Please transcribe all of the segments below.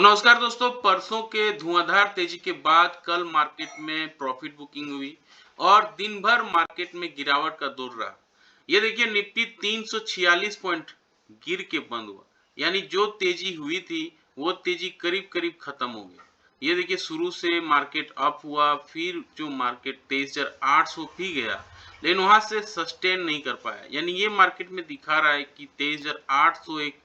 तो नमस्कार दोस्तों, परसों के धुआंधार तेजी के बाद कल मार्केट में प्रॉफिट बुकिंग हुई और दिन भर मार्केट में गिरावट का दौर रहा। ये देखिए, निफ्टी 346 पॉइंट गिर के बंद हुआ। यानी जो तेजी हुई थी वो तेजी करीब करीब खत्म हो गई। ये देखिए, शुरू से मार्केट अप हुआ, फिर जो मार्केट 23,800 भी गया, लेकिन वहां से सस्टेन नहीं कर पाया। यानी ये मार्केट में दिखा रहा है कि 23,800 एक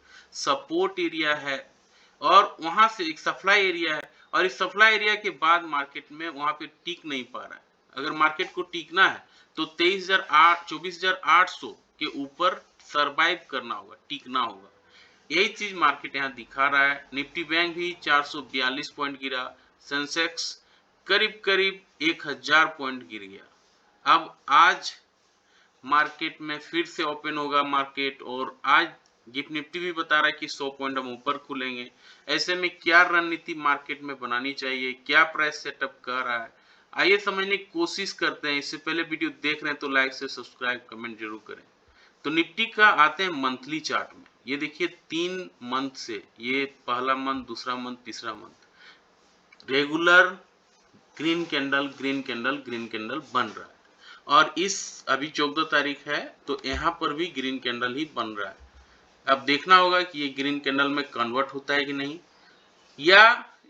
सपोर्ट एरिया है और वहां से एक सप्लाई एरिया है, और इस सप्लाई एरिया के बाद मार्केट में वहां पे टिक नहीं पा रहा है। अगर मार्केट को टिकना है तो 24,800 के ऊपर सरवाइव करना होगा, टिकना होगा। यही चीज मार्केट यहाँ दिखा रहा है। निफ्टी बैंक भी 442 पॉइंट गिरा, सेंसेक्स करीब करीब 1000 पॉइंट गिर गया। अब आज मार्केट में फिर से ओपन होगा मार्केट, और आज गिफ्ट निफ्टी भी बता रहा है कि 100 पॉइंट हम ऊपर खुलेंगे। ऐसे में क्या रणनीति मार्केट में बनानी चाहिए, क्या प्राइस सेटअप कर रहा है, आइए समझने की कोशिश करते हैं। इससे पहले वीडियो देख रहे हैं तो लाइक से सब्सक्राइब कमेंट जरूर करें। तो निफ्टी का आते हैं मंथली चार्ट में। ये देखिए, 3 मंथ से, ये पहला मंथ, दूसरा मंथ, तीसरा month regular green candle green candle green candle बन रहा है। और इस अभी 14 तारीख है तो यहाँ पर भी ग्रीन कैंडल ही बन रहा है। अब देखना होगा कि ये ग्रीन कैंडल में कन्वर्ट होता है कि नहीं, या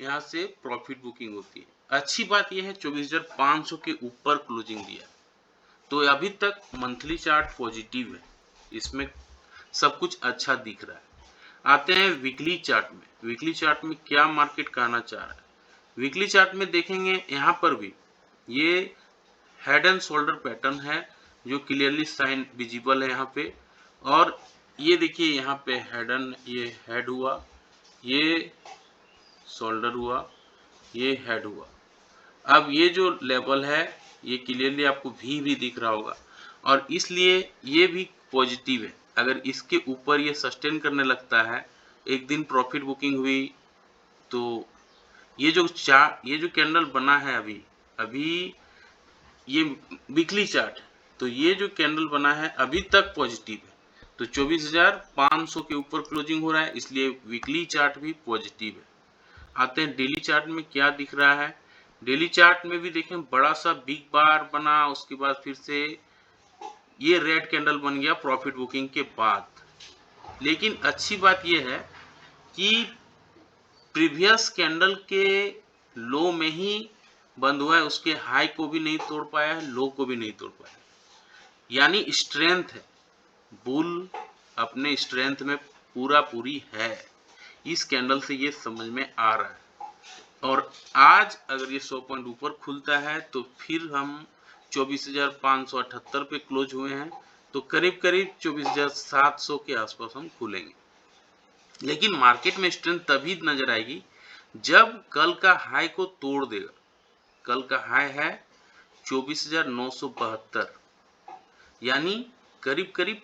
यहाँ से प्रॉफिट बुकिंग होती है। अच्छी बात यह है 24,500 के ऊपर क्लोजिंग दिया, तो अभी तक मंथली चार्ट पॉजिटिव है, इसमें सब कुछ अच्छा दिख रहा है। आते हैं वीकली चार्ट में। वीकली चार्ट में क्या मार्केट कहना चाह रहा है, वीकली चार्ट में देखेंगे यहाँ पर भी ये हेड एंड शोल्डर पैटर्न है जो क्लियरली साइन विजिबल है यहाँ पे। और ये देखिए, यहाँ पे ये हेड हुआ, ये शोल्डर हुआ, ये हेड हुआ। अब ये जो लेवल है ये क्लियरली आपको भी दिख रहा होगा, और इसलिए ये भी पॉजिटिव है। अगर इसके ऊपर ये सस्टेन करने लगता है, एक दिन प्रॉफिट बुकिंग हुई, तो ये जो कैंडल बना है अभी ये वीकली चार्ट, तो ये जो कैंडल बना है अभी तक पॉजिटिव है। तो 24,500 के ऊपर क्लोजिंग हो रहा है, इसलिए वीकली चार्ट भी पॉजिटिव है। आते हैं डेली चार्ट में क्या दिख रहा है। डेली चार्ट में भी देखें, बड़ा सा बिग बार बना, उसके बाद फिर से ये रेड कैंडल बन गया प्रॉफिट बुकिंग के बाद। लेकिन अच्छी बात यह है कि प्रीवियस कैंडल के लो में ही बंद हुआ है, उसके हाई को भी नहीं तोड़ पाया है, लो को भी नहीं तोड़ पाया। यानी स्ट्रेंथ है, बुल अपने स्ट्रेंथ में पूरी है। इस कैंडल से ये समझ में आ रहा है। और आज अगर ये 100 पॉइंट ऊपर खुलता है तो फिर हम 24,578 पे क्लोज हुए हैं, तो करीब करीब 24,700 के आसपास हम खुलेंगे। लेकिन मार्केट में स्ट्रेंथ तभी नजर आएगी जब कल का हाई को तोड़ देगा। कल का हाई है 24,972, यानी करीब करीब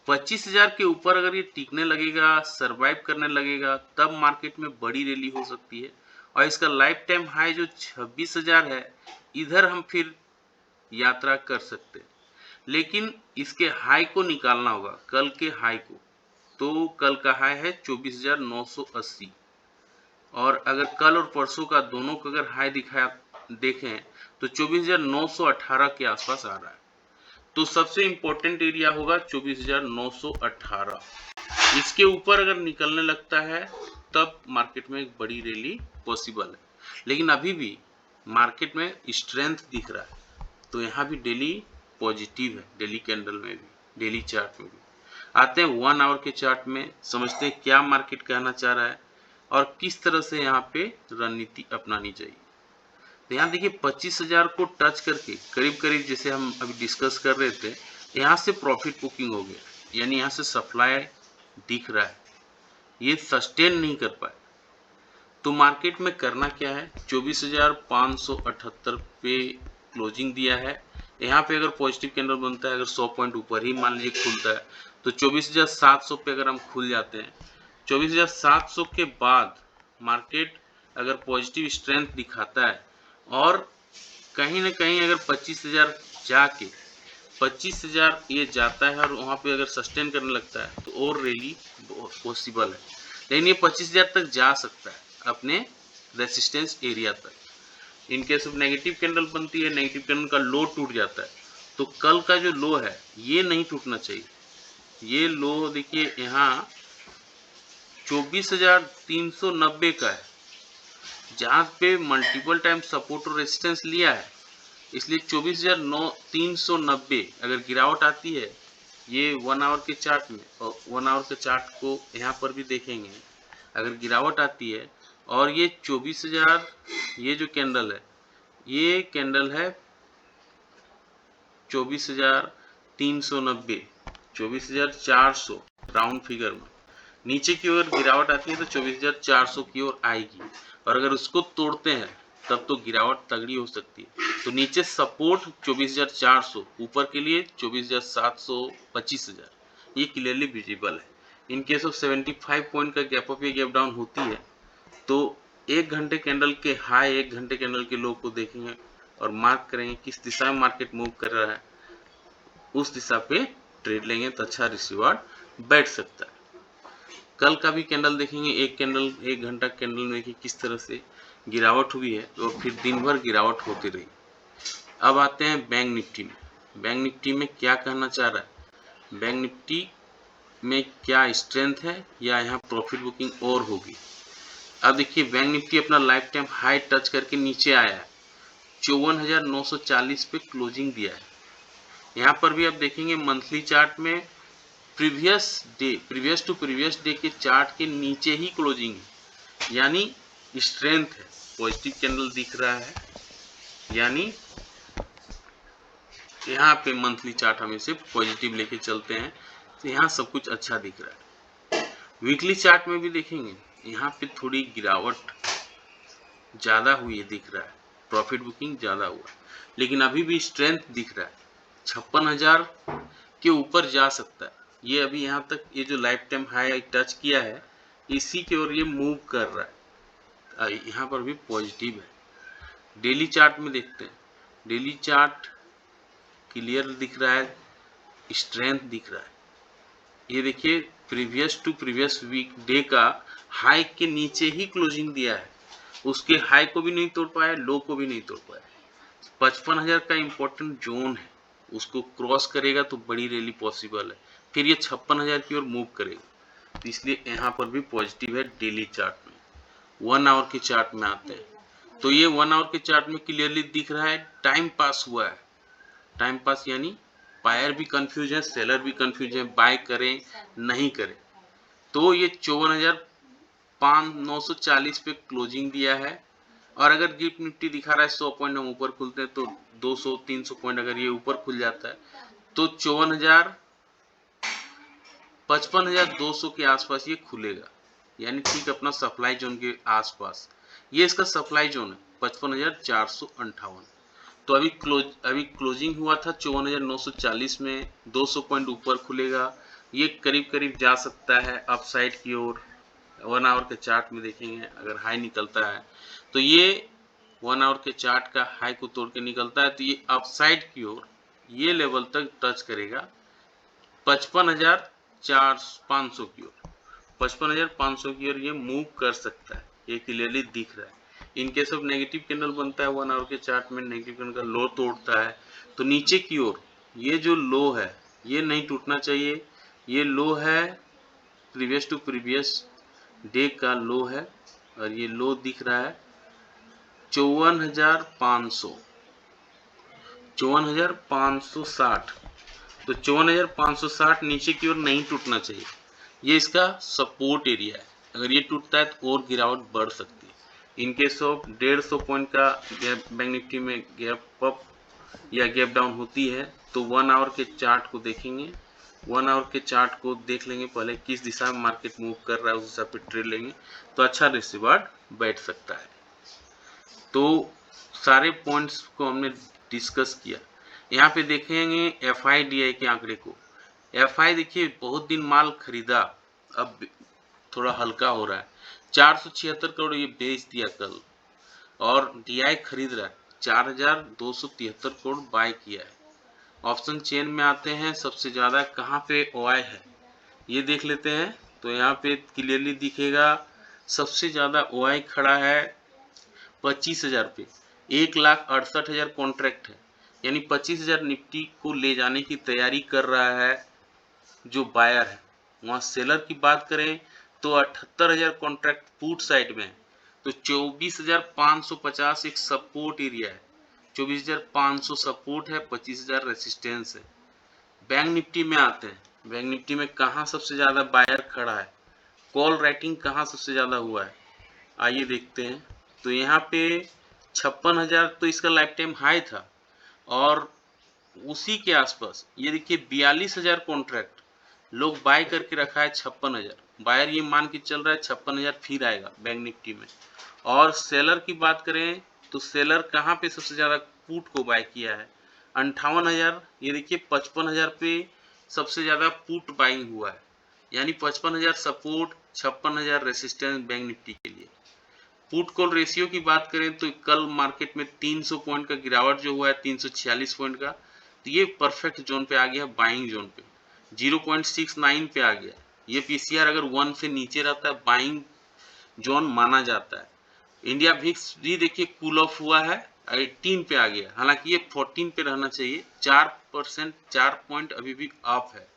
25,000 के ऊपर अगर ये टिकने लगेगा, सरवाइव करने लगेगा, तब मार्केट में बड़ी रैली हो सकती है। और इसका लाइफ टाइम हाई जो 26,000 है, इधर हम फिर यात्रा कर सकते हैं। लेकिन इसके हाई को निकालना होगा, कल के हाई को। तो कल का हाई है 24,980, और अगर कल और परसों का दोनों का अगर हाई देखें तो 24,918 के आसपास आ रहा है। तो सबसे इंपॉर्टेंट एरिया होगा 24,918। इसके ऊपर अगर निकलने लगता है तब मार्केट में एक बड़ी रैली पॉसिबल है। लेकिन अभी भी मार्केट में स्ट्रेंथ दिख रहा है, तो यहाँ भी डेली पॉजिटिव है, डेली कैंडल में भी, डेली चार्ट में भी। आते हैं 1 आवर के चार्ट में, समझते हैं क्या मार्केट कहना चाह रहा है और किस तरह से यहाँ पे रणनीति अपनानी चाहिए। तो यहाँ देखिए, 25,000 को टच करके करीब करीब, जैसे हम अभी डिस्कस कर रहे थे, यहाँ से प्रॉफिट बुकिंग हो गया। यानी यहाँ से सप्लाई दिख रहा है, ये सस्टेन नहीं कर पाए। तो मार्केट में करना क्या है, 24,578 पे क्लोजिंग दिया है। यहाँ पे अगर पॉजिटिव कैंडल बनता है, अगर 100 पॉइंट ऊपर ही मान लीजिए खुलता है, तो 24,700 पे अगर हम खुल जाते हैं, 24,700 के बाद मार्केट अगर पॉजिटिव स्ट्रेंथ दिखाता है और कहीं ना कहीं अगर 25,000 जाके 25,000 ये जाता है और वहाँ पे अगर सस्टेन करने लगता है, तो और रैली पॉसिबल है। लेकिन ये 25,000 तक जा सकता है अपने रेसिस्टेंस एरिया तक। In case of negative candle बनती है, नेगेटिव कैंडल का लो टूट जाता है, तो कल का जो लो है ये नहीं टूटना चाहिए। ये लो देखिए यहाँ 24,390 का है, जहाँ पे मल्टीपल टाइम सपोर्ट और रेजिस्टेंस लिया है, इसलिए 24,390 अगर गिरावट आती है ये 1 आवर के चार्ट में, और 1 आवर के चार्ट को यहाँ पर भी देखेंगे, अगर गिरावट आती है और ये 24,000, ये जो कैंडल है ये कैंडल है 24,390, 24,400 राउंड फिगर में, नीचे की ओर गिरावट आती है तो 24,400 की ओर आएगी, और अगर उसको तोड़ते हैं तब तो गिरावट तगड़ी हो सकती है। तो नीचे सपोर्ट 24,400, ऊपर के लिए 24,700, 25,000, ये क्लियरली विजिबल है। इन केस ऑफ 75 पॉइंट का गैप अप या गैप डाउन होती है तो 1 घंटे कैंडल के हाई, 1 घंटे कैंडल के लो को देखेंगे और मार्क करेंगे किस दिशा में मार्केट मूव कर रहा है, उस दिशा पे ट्रेड लेंगे तो अच्छा रिसीवर्ड बैठ सकता है। कल का भी कैंडल देखेंगे, एक कैंडल 1 घंटा कैंडल में देखिए किस तरह से गिरावट हुई है और फिर दिन भर गिरावट होती रही। अब आते हैं बैंक निफ्टी में। बैंक निफ्टी में क्या कहना चाह रहा है, बैंक निफ्टी में क्या स्ट्रेंथ है या यहाँ प्रॉफिट बुकिंग और होगी। अब देखिए बैंक निफ्टी अपना लाइफ टाइम हाई टच करके नीचे आया है, 54,940 पे क्लोजिंग दिया है। यहाँ पर भी आप देखेंगे मंथली चार्ट में प्रीवियस टू प्रीवियस डे के चार्ट के नीचे ही क्लोजिंग है, यानी स्ट्रेंथ है, पॉजिटिव कैंडल दिख रहा है, यानी यहाँ पे मंथली चार्ट हमें सिर्फ पॉजिटिव लेके चलते हैं तो यहाँ सब कुछ अच्छा दिख रहा है। वीकली चार्ट में भी देखेंगे यहाँ पे थोड़ी गिरावट ज़्यादा हुई है दिख रहा है, प्रॉफिट बुकिंग ज़्यादा हुआ, लेकिन अभी भी स्ट्रेंथ दिख रहा है, 56,000 के ऊपर जा सकता है। ये अभी यहाँ तक ये जो लाइफ टाइम हाई टच किया है इसी की ओर ये मूव कर रहा है, यहाँ पर भी पॉजिटिव है। डेली चार्ट में देखते हैं, डेली चार्ट क्लियर दिख रहा है, स्ट्रेंथ दिख रहा है। ये देखिए previous to previous week day का हाई के नीचे ही क्लोजिंग दिया है, उसके हाई को भी नहीं तोड़ पाया, लो को भी नहीं तोड़ पाया। 55,000 का इंपॉर्टेंट जोन है, उसको क्रॉस करेगा तो बड़ी रैली पॉसिबल है, फिर ये 56,000 की ओर मूव करेगा, तो इसलिए यहाँ पर भी पॉजिटिव है। डेली चार्ट में 1 आवर के चार्ट में आते हैं तो ये 1 आवर के चार्ट में क्लियरली दिख रहा है टाइम पास हुआ है। टाइम पास यानी बायर भी कंफ्यूज है, सेलर भी कंफ्यूज है, बाय करें नहीं करें। तो ये 54,940 पे क्लोजिंग दिया है, और अगर गिफ्ट निफ्टी दिखा रहा है 100 पॉइंट हम ऊपर खुलते हैं तो 200-300 पॉइंट अगर ये ऊपर खुल जाता है तो 55,200 के आसपास ये खुलेगा, यानी ठीक अपना सप्लाई जोन के आसपास। ये इसका सप्लाई जोन है 55,458। तो अभी क्लोजिंग हुआ था 54,940 में, 200 पॉइंट ऊपर खुलेगा, ये करीब करीब जा सकता है अपसाइड की ओर। 1 आवर के चार्ट में देखेंगे अगर हाई निकलता है तो ये 1 आवर के चार्ट का हाई को तोड़ के निकलता है तो ये अपसाइड की ओर ये लेवल तक टच करेगा 55,500 की ओर, 55,500 की ओर ये मूव कर सकता है, ये क्लियरली दिख रहा है। In case of negative candle बनता है 1 आवर के चार्ट में, नेगेटिव कैंडल का लो तोड़ता है तो नीचे की ओर ये जो लो है ये नहीं टूटना चाहिए। ये लो है प्रीवियस टू प्रीवियस डे का लो है, और ये लो दिख रहा है 54,500, 54,560, तो 54,560 नीचे की ओर नहीं टूटना चाहिए, ये इसका सपोर्ट एरिया है। अगर ये टूटता है तो और गिरावट बढ़ सकती है। इन केस ऑफ 150 पॉइंट का गैप बैंक निफ्टी में गैप अप या गैप डाउन होती है तो 1 आवर के चार्ट को देखेंगे, 1 आवर के चार्ट को देख लेंगे पहले किस दिशा में मार्केट मूव कर रहा है, उस दिशा पे ट्रेड लेंगे तो अच्छा रिसीवर्ड बैठ सकता है। तो सारे पॉइंट्स को हमने डिस्कस किया। यहाँ पे देखेंगे FIDI के आंकड़े को। FI देखिए बहुत दिन माल खरीदा, अब थोड़ा हल्का हो रहा है, 476 करोड़ ये बेच दिया कल, और DI खरीद रहा है 4,273 करोड़ बाय किया है। ऑप्शन चेन में आते हैं, सबसे ज्यादा कहाँ पे OI है ये देख लेते हैं तो यहाँ पे क्लियरली दिखेगा सबसे ज़्यादा ओआई खड़ा है 25,000 पे। 1,68,000 कॉन्ट्रैक्ट है, यानी 25,000 निफ्टी को ले जाने की तैयारी कर रहा है जो बायर है। वहाँ सेलर की बात करें तो 78,000 कॉन्ट्रैक्ट पुट साइड में है, तो 24,550 एक सपोर्ट एरिया है, 24,500 सपोर्ट है, 25,000 रेसिस्टेंस है। बैंक निफ्टी में आते हैं, बैंक निफ्टी में कहाँ सबसे ज़्यादा बायर खड़ा है, कॉल राइटिंग कहाँ सबसे ज़्यादा हुआ है, आइए देखते हैं। तो यहाँ पे 56,000 तो इसका लाइफ टाइम हाई था, और उसी के आसपास ये देखिए 42,000 कॉन्ट्रैक्ट लोग बाय करके रखा है। 56,000 बायर ये मान के चल रहा है 56,000 फिर आएगा बैंक निफ्टी में। और सेलर की बात करें तो सेलर कहाँ पे सबसे ज़्यादा पुट को बाय किया है, 58,000। ये देखिए 55,000 पे सबसे ज़्यादा पुट बाइंग हुआ है, यानी 55,000 सपोर्ट, 56,000 रेसिस्टेंस बैंक निफ्टी के लिए। पुट कॉल रेशियो की बात करें तो कल मार्केट में 300 पॉइंट का गिरावट जो हुआ है, 346 पॉइंट का, तो ये परफेक्ट जोन पे आ गया, बाइंग जोन पे 0.69 पे आ गया। ये पीसीआर अगर 1 से नीचे रहता है बाइंग जोन माना जाता है। इंडिया विक्स भी देखिए कूल ऑफ हुआ है, 18 पे आ गया, हालांकि ये 14 पे रहना चाहिए। 4% 4 पॉइंट अभी भी अप है,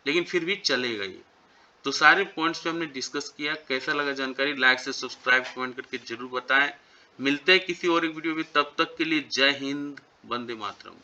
लेकिन फिर भी चलेगा ये। तो सारे पॉइंट्स पे हमने डिस्कस किया। कैसा लगा जानकारी, लाइक से सब्सक्राइब कमेंट करके जरूर बताएं। मिलते हैं किसी और एक वीडियो में, तब तक के लिए जय हिंद, वंदे मातरम।